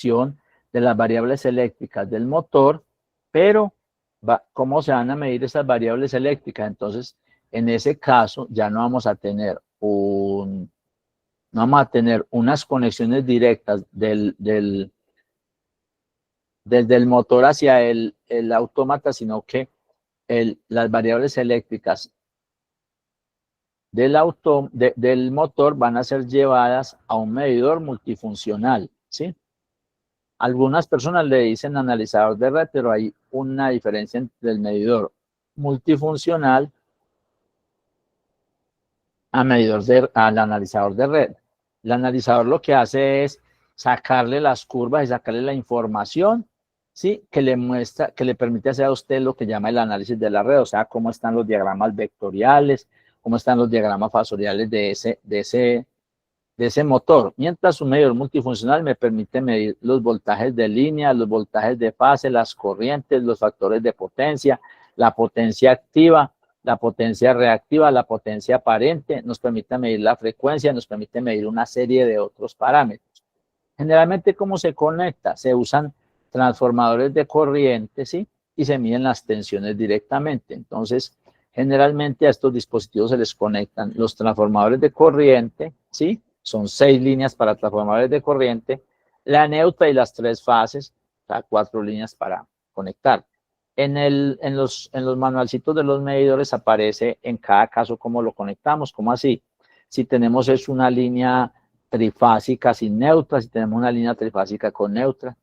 de las variables eléctricas del motor, pero ¿cómo se van a medir esas variables eléctricas? Entonces, en ese caso ya no vamos a tener unas conexiones directas desde el motor hacia el autómata, sino que las variables eléctricas del motor van a ser llevadas a un medidor multifuncional, ¿sí? Algunas personas le dicen analizador de red, pero hay una diferencia entre el medidor multifuncional al analizador de red. El analizador lo que hace es sacarle las curvas y sacarle la información, ¿sí? Que le permite hacer a usted lo que llama el análisis de la red, o sea, cómo están los diagramas vectoriales, cómo están los diagramas fasoriales de ese motor, mientras un medidor multifuncional me permite medir los voltajes de línea, los voltajes de fase, las corrientes, los factores de potencia, la potencia activa, la potencia reactiva, la potencia aparente, nos permite medir la frecuencia, nos permite medir una serie de otros parámetros. Generalmente, ¿cómo se conecta? Se usan transformadores de corriente, ¿sí? Y se miden las tensiones directamente. Entonces, generalmente a estos dispositivos se les conectan los transformadores de corriente, ¿sí? Son 6 líneas para transformadores de corriente, la neutra y las 3 fases, o sea, 4 líneas para conectar. En los manualcitos de los medidores aparece en cada caso cómo lo conectamos, ¿cómo así? Si tenemos es una línea trifásica sin neutra, si tenemos una línea trifásica con neutra.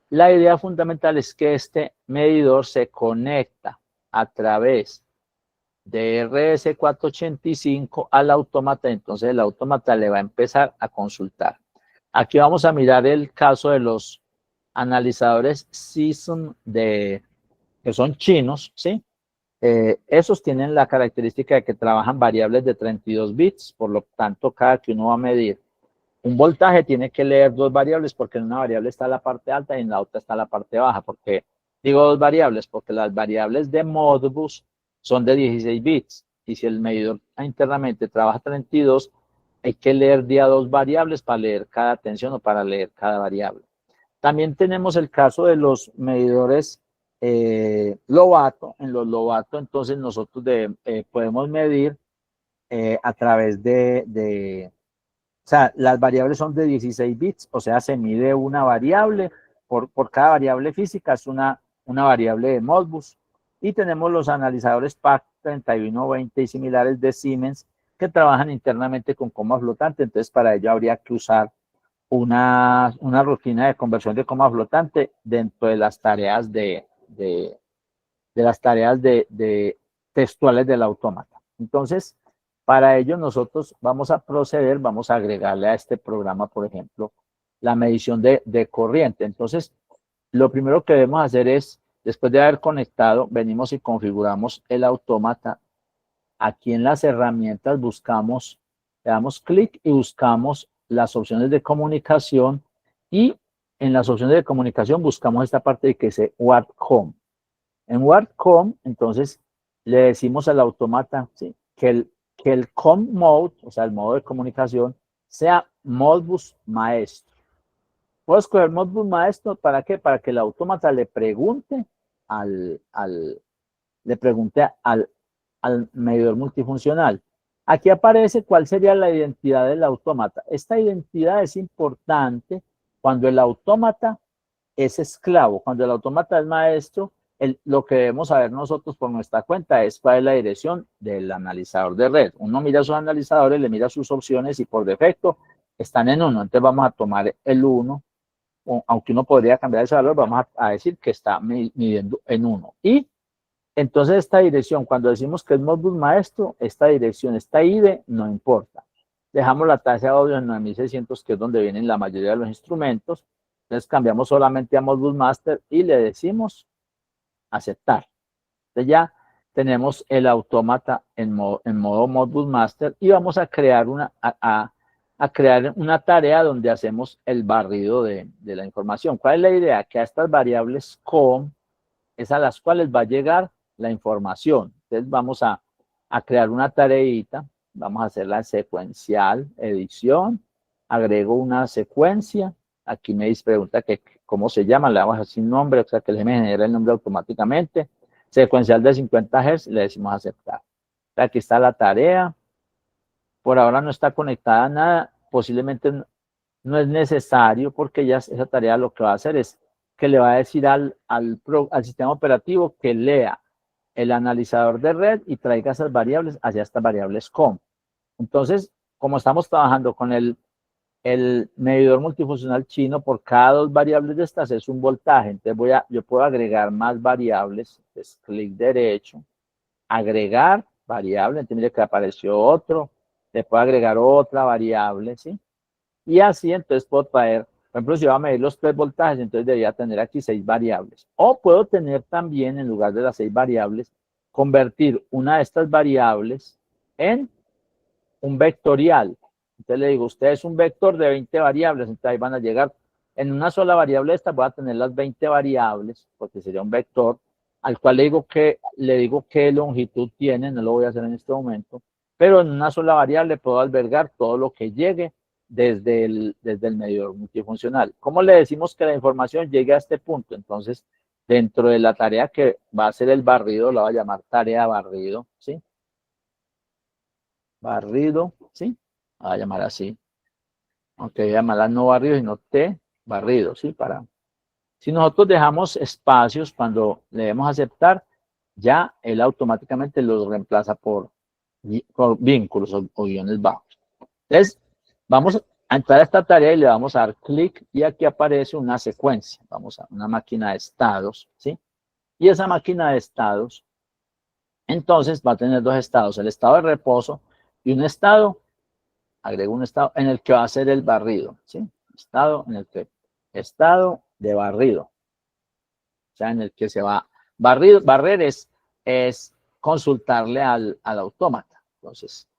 La idea fundamental es que este medidor se conecta a través de RS485 al autómata, entonces el autómata le va a empezar a consultar. Aquí vamos a mirar el caso de los analizadores Season que son chinos, ¿sí? Esos tienen la característica de que trabajan variables de 32 bits, por lo tanto, cada que uno va a medir un voltaje tiene que leer 2 variables, porque en una variable está la parte alta y en la otra está la parte baja. Porque digo 2 variables, porque las variables de Modbus son de 16 bits, y si el medidor internamente trabaja 32, hay que leer día 2 variables para leer cada tensión o para leer cada variable. También tenemos el caso de los medidores Lovato. En los Lovato, entonces nosotros podemos medir a través o sea, las variables son de 16 bits, o sea, se mide una variable, por cada variable física es una variable de Modbus. Y tenemos los analizadores PAC 3120 y similares de Siemens, que trabajan internamente con coma flotante. Entonces, para ello habría que usar una rutina de conversión de coma flotante dentro de las tareas textuales del autómata. Entonces, para ello nosotros vamos a proceder, vamos a agregarle a este programa, por ejemplo, la medición de corriente. Entonces, lo primero que debemos hacer es, después de haber conectado, venimos y configuramos el autómata. Aquí en las herramientas buscamos, le damos clic y buscamos las opciones de comunicación, y en las opciones de comunicación buscamos esta parte de que dice WARTCOM. En WARTCOM, entonces, le decimos al autómata, ¿sí?, que el COM mode, o sea, el modo de comunicación, sea Modbus maestro. Puedo escoger Modbus maestro, ¿para qué? Para que el autómata le pregunte al medidor multifuncional. Aquí aparece cuál sería la identidad del autómata. Esta identidad es importante cuando el autómata es esclavo. Cuando el autómata es maestro, lo que debemos saber nosotros por nuestra cuenta es cuál es la dirección del analizador de red. Uno mira sus analizadores, le mira sus opciones y por defecto están en 1. Entonces vamos a tomar el 1, aunque uno podría cambiar ese valor, vamos a decir que está midiendo en 1. Y entonces esta dirección, cuando decimos que es Modbus maestro, esta dirección, esta ID, no importa. Dejamos la tasa de audio en 9600, que es donde vienen la mayoría de los instrumentos. Entonces cambiamos solamente a Modbus master y le decimos aceptar. Entonces ya tenemos el autómata en modo Modbus master, y vamos a crear una tarea donde hacemos el barrido de la información. ¿Cuál es la idea? Que a estas variables COM es a las cuales va a llegar la información. Entonces vamos a crear una tareita, vamos a hacerla secuencial, edición, agrego una secuencia, Aquí me dice, pregunta que cómo se llama, le damos así un nombre, o sea que le genera el nombre automáticamente. Secuencial de 50 Hz, le decimos aceptar. Aquí está la tarea. Por ahora no está conectada a nada, posiblemente no es necesario porque ya esa tarea lo que va a hacer es que le va a decir al sistema operativo que lea el analizador de red y traiga esas variables hacia estas variables com. Entonces, como estamos trabajando con el medidor multifuncional chino, por cada 2 variables de estas es un voltaje. Entonces yo puedo agregar más variables. Entonces, clic derecho, agregar variable. Entonces, mire que apareció otro. Le puedo agregar otra variable, ¿sí? Y así, entonces puedo traer, por ejemplo, si voy a medir los 3 voltajes, entonces debería tener aquí 6 variables. O puedo tener también, en lugar de las 6 variables, convertir una de estas variables en un vectorial. Entonces le digo, usted es un vector de 20 variables, entonces ahí van a llegar, en una sola variable esta voy a tener las 20 variables, porque sería un vector, al cual le digo qué longitud tiene, no lo voy a hacer en este momento, pero en una sola variable puedo albergar todo lo que llegue desde el medidor multifuncional. ¿Cómo le decimos que la información llegue a este punto? Entonces, dentro de la tarea que va a ser el barrido, la voy a llamar tarea barrido, ¿sí? Barrido, ¿sí? Voy a llamar así. Aunque voy a llamarla no barrido, sino T barrido, ¿sí? Si nosotros dejamos espacios cuando le demos aceptar, ya él automáticamente los reemplaza por vínculos o guiones bajos. Entonces, vamos a entrar a esta tarea y le vamos a dar clic y aquí aparece una secuencia. Vamos a una máquina de estados, ¿sí? Y esa máquina de estados, entonces va a tener 2 estados, el estado de reposo y un estado, agrego un estado en el que va a ser el barrido, ¿sí? Estado de barrido. O sea, en el que se va barrer es consultarle al autómata. Entonces,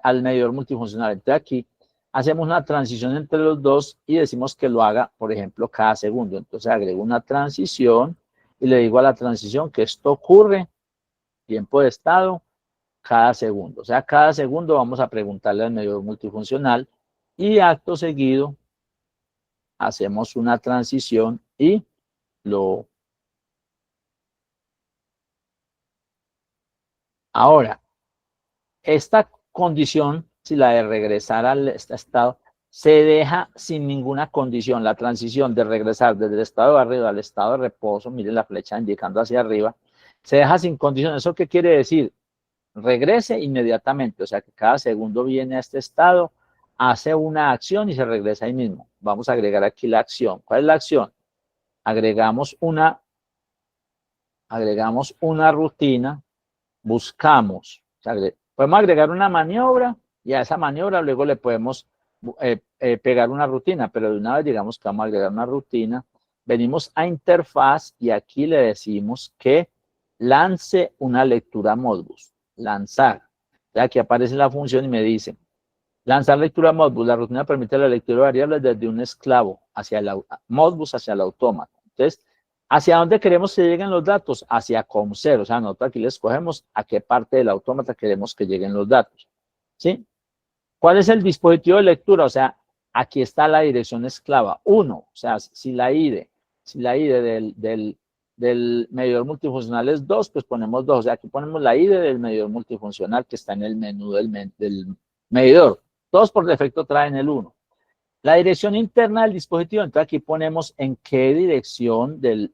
al medidor multifuncional. Entonces aquí hacemos una transición entre los dos y decimos que lo haga, por ejemplo, cada segundo. Entonces agrego una transición y le digo a la transición que esto ocurre, tiempo de estado, cada segundo. O sea, cada segundo vamos a preguntarle al medidor multifuncional y acto seguido hacemos una transición y lo... Ahora, esta condición, si la de regresar al estado, se deja sin ninguna condición. La transición de regresar desde el estado de barrido al estado de reposo, miren la flecha indicando hacia arriba, se deja sin condición. ¿Eso qué quiere decir? Regrese inmediatamente, o sea que cada segundo viene a este estado, hace una acción y se regresa ahí mismo. Vamos a agregar aquí la acción. ¿Cuál es la acción? Agregamos una rutina, buscamos, o sea, podemos agregar una maniobra y a esa maniobra luego le podemos pegar una rutina, pero de una vez digamos que vamos a agregar una rutina, venimos a interfaz y aquí le decimos que lance una lectura Modbus, lanzar. Aquí aparece la función y me dice, lanzar lectura Modbus, la rutina permite la lectura de variables desde un esclavo hacia el Modbus, hacia el autómata. Entonces, ¿hacia dónde queremos que lleguen los datos? Hacia COM0, o sea, nosotros aquí le escogemos a qué parte del autómata queremos que lleguen los datos, ¿sí? ¿Cuál es el dispositivo de lectura? O sea, aquí está la dirección esclava, 1, o sea, si la ID del medidor multifuncional es 2, pues ponemos 2, o sea, aquí ponemos la ID del medidor multifuncional que está en el menú del medidor. Todos por defecto traen el 1. La dirección interna del dispositivo, entonces aquí ponemos en qué dirección del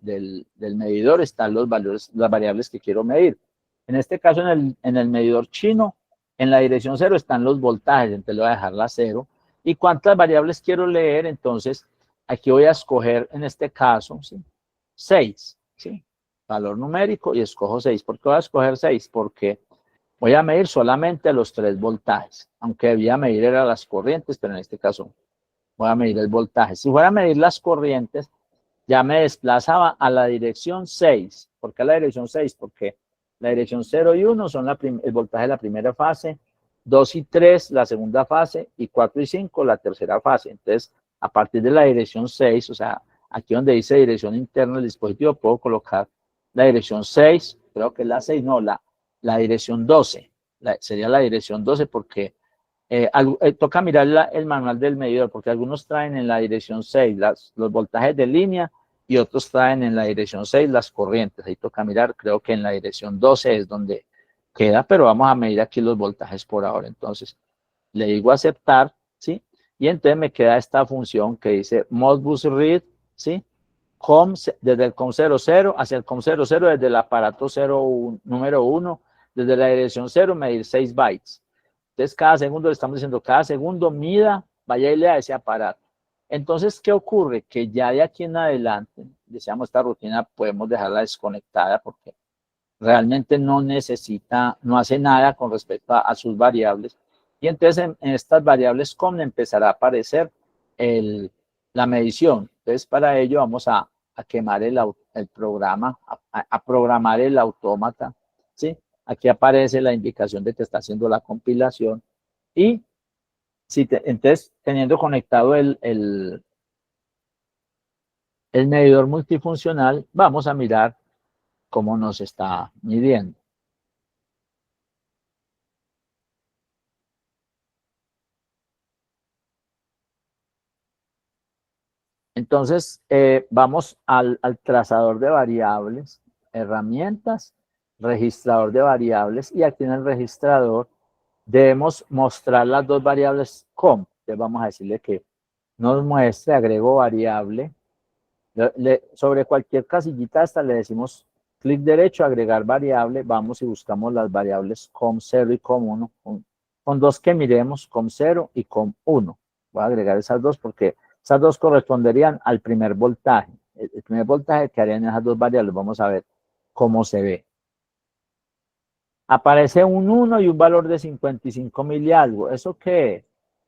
medidor están los valores, las variables que quiero medir. En este caso, en el medidor chino, en la dirección 0 están los voltajes, entonces le voy a dejar la 0. ¿Y cuántas variables quiero leer? Entonces, aquí voy a escoger, en este caso, ¿sí? 6, ¿sí? Valor numérico y escojo 6. ¿Por qué voy a escoger 6? Porque voy a medir solamente los 3 voltajes, aunque debía medir era las corrientes, pero en este caso voy a medir el voltaje. Si fuera a medir las corrientes, ya me desplazaba a la dirección 6. ¿Por qué la dirección 6? Porque la dirección 0 y 1 son el voltaje de la primera fase, 2 y 3 la segunda fase y 4 y 5 la tercera fase. Entonces, a partir de la dirección 6, o sea, aquí donde dice dirección interna del dispositivo, puedo colocar la dirección 6, creo que es la 6, no, la dirección 12. Sería la dirección 12 porque Toca mirar el manual del medidor, porque algunos traen en la dirección 6 los voltajes de línea y otros traen en la dirección 6 las corrientes. Ahí toca mirar, creo que en la dirección 12 es donde queda, pero vamos a medir aquí los voltajes por ahora. Entonces, le digo aceptar, ¿sí? Y entonces me queda esta función que dice Modbus read, ¿sí? Desde el COM00 hacia el COM00, desde el aparato número 1, desde la dirección 0, medir 6 bytes. Entonces, cada segundo le estamos diciendo, cada segundo mida, vaya y lea ese aparato. Entonces, ¿qué ocurre? Que ya de aquí en adelante, deseamos esta rutina, podemos dejarla desconectada porque realmente no necesita, no hace nada con respecto a sus variables. Y entonces en estas variables COM empezará a aparecer la medición. Entonces, para ello vamos a quemar el programa, a programar el autómata, ¿sí? Aquí aparece la indicación de que está haciendo la compilación y entonces teniendo conectado el medidor multifuncional, vamos a mirar cómo nos está midiendo. Entonces, vamos al trazador de variables, herramientas, registrador de variables, y aquí en el registrador debemos mostrar las dos variables COM. Entonces vamos a decirle que nos muestre, agrego variable. Sobre cualquier casillita esta le decimos clic derecho, agregar variable, vamos y buscamos las variables COM0 y COM1, con dos que miremos, COM0 y COM1. Voy a agregar esas dos porque esas dos corresponderían al primer voltaje. El primer voltaje que harían esas dos variables, vamos a ver cómo se ve. Aparece un 1 y un valor de 55 mil y algo. ¿Eso qué es?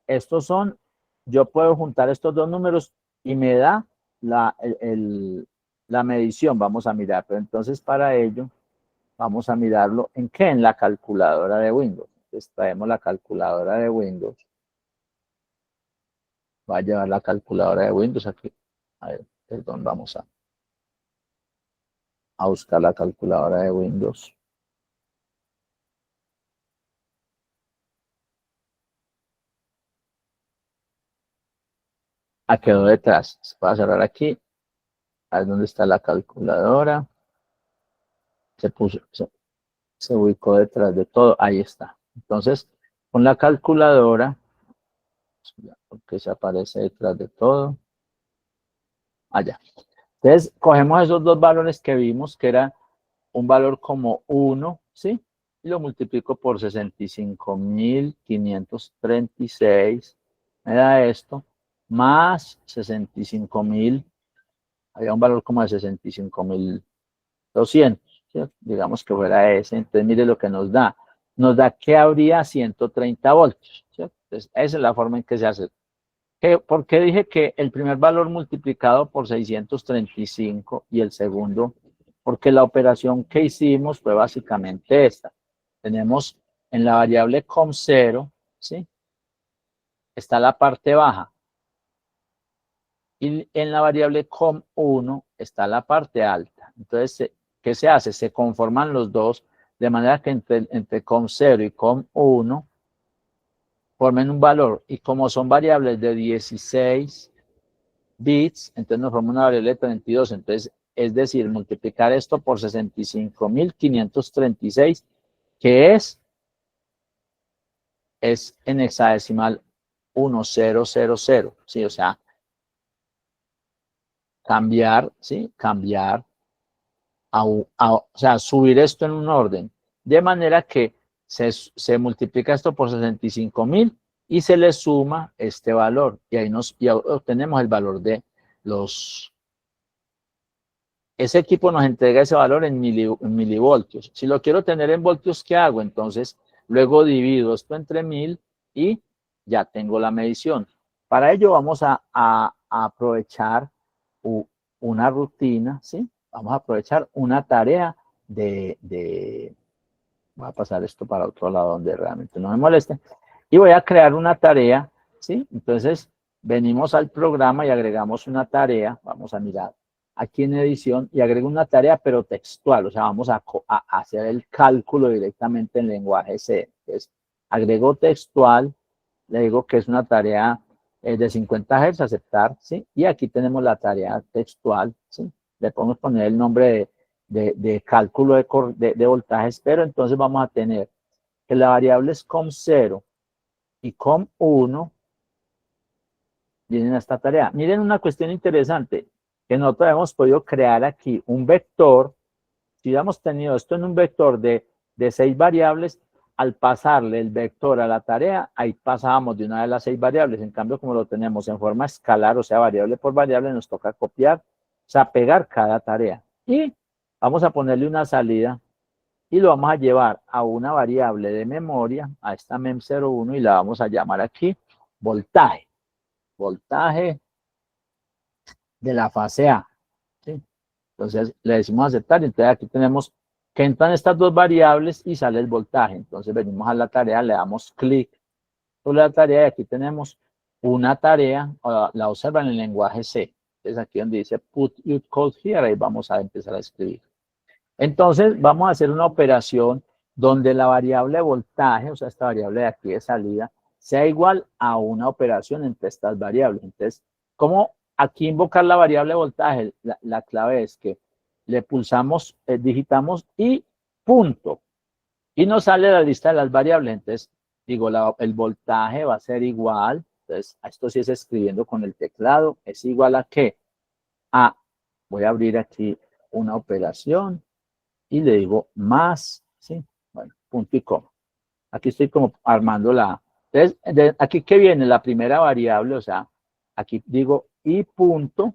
Estos son, yo puedo juntar estos dos números y me da la medición. Vamos a mirar, pero entonces para ello vamos a mirarlo ¿en qué? En la calculadora de Windows. Entonces traemos la calculadora de Windows. Va a llevar la calculadora de Windows aquí. A ver, perdón, vamos a buscar la calculadora de Windows. Quedó detrás. Se puede cerrar aquí. A ver dónde está la calculadora. Se ubicó detrás de todo. Ahí está. Entonces, con la calculadora, porque se aparece detrás de todo. Allá. Entonces, cogemos esos dos valores que vimos, que era un valor como 1, ¿sí? Y lo multiplico por 65.536. Me da esto, más 65.000. Había un valor como de 65.200, ¿sí? Digamos que fuera ese. Entonces, mire lo que nos da. Nos da que habría 130 voltios, ¿sí? Entonces, esa es la forma en que se hace. ¿Por qué dije que el primer valor multiplicado por 635 y el segundo? Porque la operación que hicimos fue básicamente esta. Tenemos en la variable COM0, ¿sí? Está la parte baja. Y en la variable COM1 está la parte alta. Entonces, ¿qué se hace? Se conforman los dos, de manera que entre COM0 y COM1 formen un valor. Y como son variables de 16 bits, entonces nos forma una variable de 32. Entonces, es decir, multiplicar esto por 65.536, que es en hexadecimal 1000, ¿sí? O sea, cambiar, ¿sí? Cambiar, o sea, subir esto en un orden, de manera que se multiplica esto por 65.000 y se le suma este valor, y ahí obtenemos el valor de ese equipo nos entrega ese valor en milivoltios. Si lo quiero tener en voltios, ¿qué hago? Entonces, luego divido esto entre 1000 y ya tengo la medición. Para ello vamos a aprovechar una rutina, ¿sí? Vamos a aprovechar una tarea voy a pasar esto para otro lado donde realmente no me moleste. Y voy a crear una tarea, ¿sí? Entonces, venimos al programa y agregamos una tarea. Vamos a mirar aquí en edición y agrego una tarea, pero textual. O sea, vamos a hacer el cálculo directamente en lenguaje C. Entonces, agrego textual le digo que es una tarea de 50 Hz, aceptar, ¿sí? Y aquí tenemos la tarea textual, ¿sí? Le podemos poner el nombre de cálculo de voltajes, pero entonces vamos a tener que la variable es COM0 y COM1 vienen a esta tarea. Miren una cuestión interesante, que nosotros hemos podido crear aquí un vector. Si hubiéramos tenido esto en un vector de 6 variables, al pasarle el vector a la tarea, ahí pasábamos de una de las 6 variables. En cambio, como lo tenemos en forma escalar, o sea, variable por variable, nos toca copiar, o sea, pegar cada tarea. Y vamos a ponerle una salida y lo vamos a llevar a una variable de memoria, a esta mem01, y la vamos a llamar aquí voltaje. Voltaje de la fase A. ¿Sí? Entonces le decimos aceptar, y entonces aquí tenemos que entran estas dos variables y sale el voltaje. Entonces venimos a la tarea, le damos clic sobre la tarea y aquí tenemos una tarea, la observan en el lenguaje C. Entonces aquí donde dice put your code here, ahí vamos a empezar a escribir. Entonces vamos a hacer una operación donde la variable voltaje, o sea, esta variable de aquí de salida, sea igual a una operación entre estas variables. Entonces, ¿cómo aquí invocar la variable voltaje? La clave es que le pulsamos, digitamos y punto. Y nos sale la lista de las variables. Entonces, digo, el voltaje va a ser igual. Entonces, esto sí es escribiendo con el teclado. ¿Es igual a qué? A, voy a abrir aquí una operación y le digo más, ¿sí? Bueno, punto y coma. Aquí estoy como armando la... Entonces, aquí que viene la primera variable, o sea, aquí digo y punto,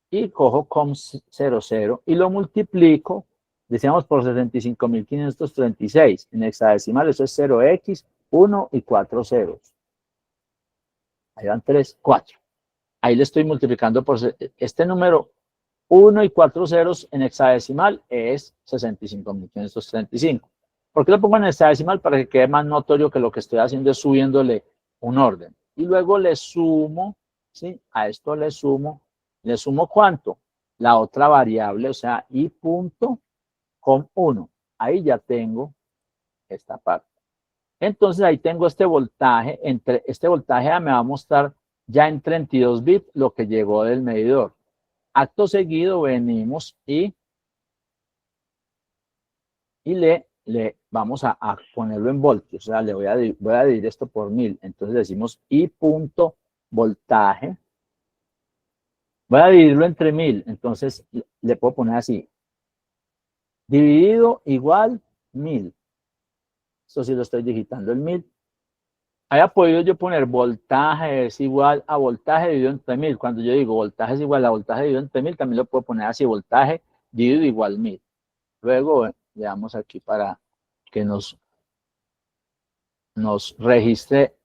y cojo com00 y lo multiplico, decíamos por 75.536. En hexadecimal eso es 0x, 1 y 4 ceros. Ahí van 3, 4. Ahí le estoy multiplicando por este número 1 y 4 ceros en hexadecimal es 65.535. ¿Por qué lo pongo en hexadecimal? Para que quede más notorio que lo que estoy haciendo es subiéndole un orden. Y luego le sumo, ¿sí? A esto le sumo ¿cuánto? La otra variable, o sea, i punto con 1. Ahí ya tengo esta parte. Entonces ahí tengo este voltaje. Este voltaje me va a mostrar ya en 32 bits lo que llegó del medidor. Acto seguido venimos y le vamos a ponerlo en voltios. O sea, voy a dividir esto por 1000. Entonces decimos I punto voltaje. Voy a dividirlo entre 1000. Entonces le puedo poner así. Dividido igual 1000. Esto sí lo estoy digitando el 1000. Haya podido yo poner voltaje es igual a voltaje dividido entre 1000. Cuando yo digo voltaje es igual a voltaje dividido entre 1000, también lo puedo poner así, voltaje dividido igual 1000. Luego le damos aquí para que nos registre.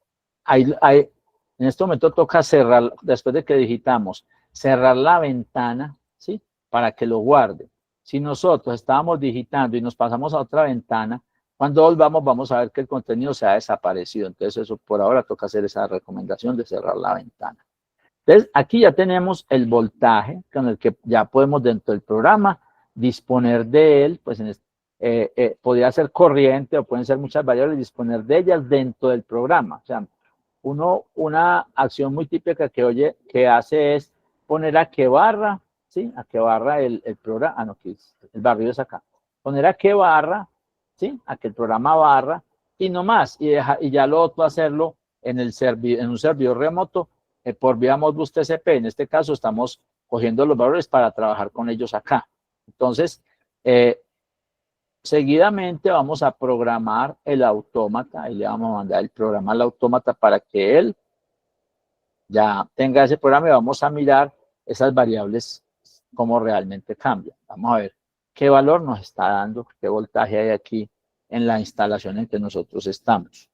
En este momento toca cerrar, después de que digitamos, cerrar la ventana, ¿sí? Para que lo guarde. Si nosotros estábamos digitando y nos pasamos a otra ventana, cuando volvamos vamos a ver que el contenido se ha desaparecido. Entonces eso por ahora toca hacer esa recomendación de cerrar la ventana. Entonces aquí ya tenemos el voltaje con el que ya podemos dentro del programa disponer de él, pues podría ser corriente o pueden ser muchas variables, disponer de ellas dentro del programa. O sea, una acción muy típica que hace es poner a que barra, ¿sí? A que barra el programa, no, que el barrido es acá. Poner a que barra, ¿sí? A que el programa barra y no más. Y ya lo otro hacerlo en un servidor remoto por vía Modbus TCP. En este caso estamos cogiendo los valores para trabajar con ellos acá. Entonces, seguidamente vamos a programar el autómata y le vamos a mandar el programa al autómata para que él ya tenga ese programa y vamos a mirar esas variables cómo realmente cambian. Vamos a ver qué valor nos está dando, qué voltaje hay aquí en la instalación en que nosotros estamos.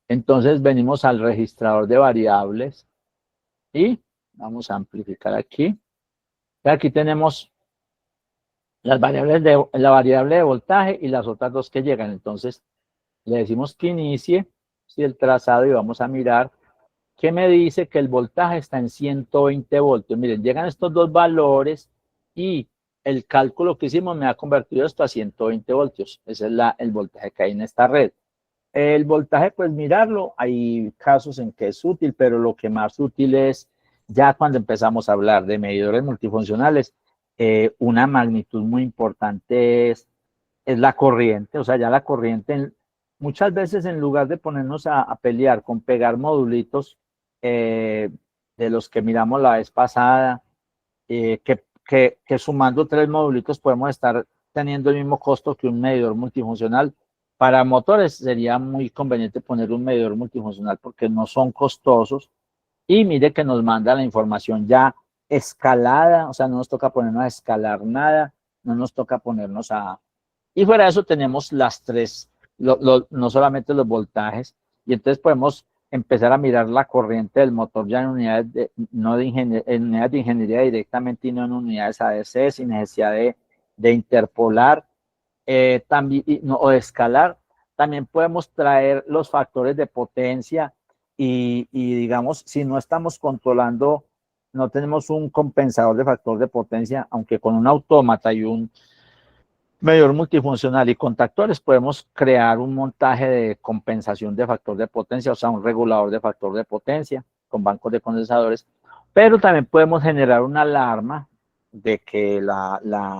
Entonces venimos al registrador de variables y vamos a amplificar aquí. Aquí tenemos las variables la variable de voltaje y las otras dos que llegan. Entonces le decimos que inicie el trazado y vamos a mirar que me dice que el voltaje está en 120 voltios. Miren, llegan estos dos valores y el cálculo que hicimos me ha convertido esto a 120 voltios. Ese es el voltaje que hay en esta red. El voltaje, pues mirarlo, hay casos en que es útil, pero lo que más útil es ya cuando empezamos a hablar de medidores multifuncionales, una magnitud muy importante es la corriente, o sea, ya la corriente, muchas veces en lugar de ponernos a pelear con pegar modulitos de los que miramos la vez pasada, que sumando 3 modulitos podemos estar teniendo el mismo costo que un medidor multifuncional. Para motores sería muy conveniente poner un medidor multifuncional porque no son costosos y mire que nos manda la información ya escalada, o sea, no nos toca ponernos a escalar nada, no nos toca ponernos a... Y fuera de eso tenemos las tres, no solamente los voltajes, y entonces podemos empezar a mirar la corriente del motor ya en unidades de, no de en unidades de ingeniería directamente y no en unidades ADC, sin necesidad de interpolar también, no, o de escalar. También podemos traer los factores de potencia y digamos, si no estamos controlando, no tenemos un compensador de factor de potencia, aunque con un autómata y un medidor multifuncional y contactores podemos crear un montaje de compensación de factor de potencia, o sea, un regulador de factor de potencia con bancos de condensadores, pero también podemos generar una alarma de que la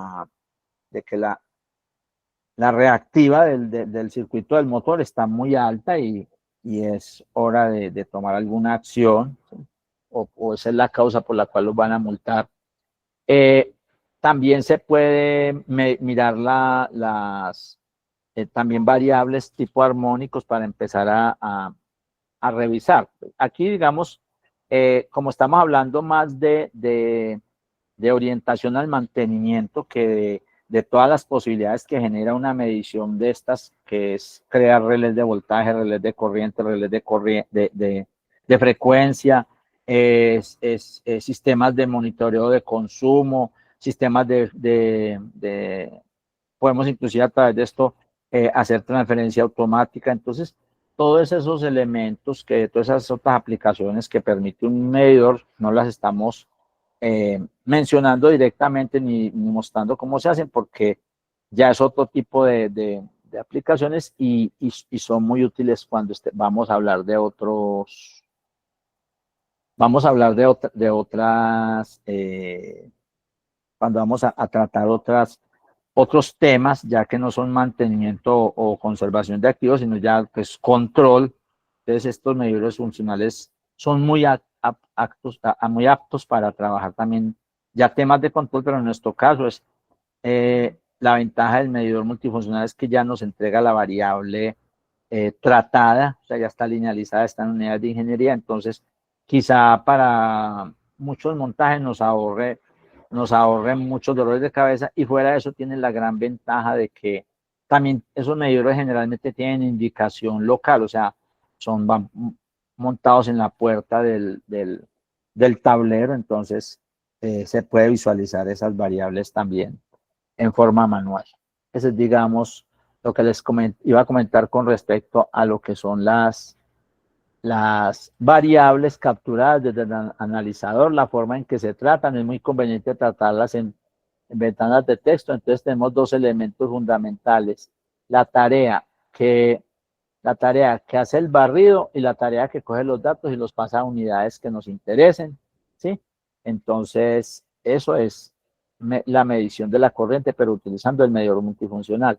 reactiva del circuito del motor está muy alta y es hora de tomar alguna acción, ¿sí? O esa es la causa por la cual los van a multar. Eh, También se puede mirar también variables tipo armónicos para empezar a revisar. Aquí, digamos, como estamos hablando más de orientación al mantenimiento que de todas las posibilidades que genera una medición de estas, que es crear relés de voltaje, relés de corriente, relés de frecuencia, sistemas de monitoreo de consumo, sistemas podemos inclusive a través de esto hacer transferencia automática. Entonces, todos esos elementos, todas esas otras aplicaciones que permite un medidor, no las estamos mencionando directamente ni mostrando cómo se hacen, porque ya es otro tipo de aplicaciones y son muy útiles cuando vamos a hablar de otras, cuando vamos a tratar otros temas, ya que no son mantenimiento o conservación de activos, sino ya pues control. Entonces estos medidores funcionales son muy muy aptos para trabajar también ya temas de control, pero en nuestro caso es la ventaja del medidor multifuncional es que ya nos entrega la variable tratada, o sea, ya está linealizada, está en unidades de ingeniería, entonces quizá para muchos montajes nos ahorre muchos dolores de cabeza y fuera de eso tienen la gran ventaja de que también esos medidores generalmente tienen indicación local, o sea, van montados en la puerta del tablero, entonces se puede visualizar esas variables también en forma manual. Ese es, digamos, lo que iba a comentar con respecto a lo que son las variables capturadas desde el analizador, la forma en que se tratan, es muy conveniente tratarlas en ventanas de texto. Entonces tenemos dos elementos fundamentales, la tarea la tarea que hace el barrido y la tarea que coge los datos y los pasa a unidades que nos interesen, ¿sí? Entonces, eso es la medición de la corriente, pero utilizando el medidor multifuncional.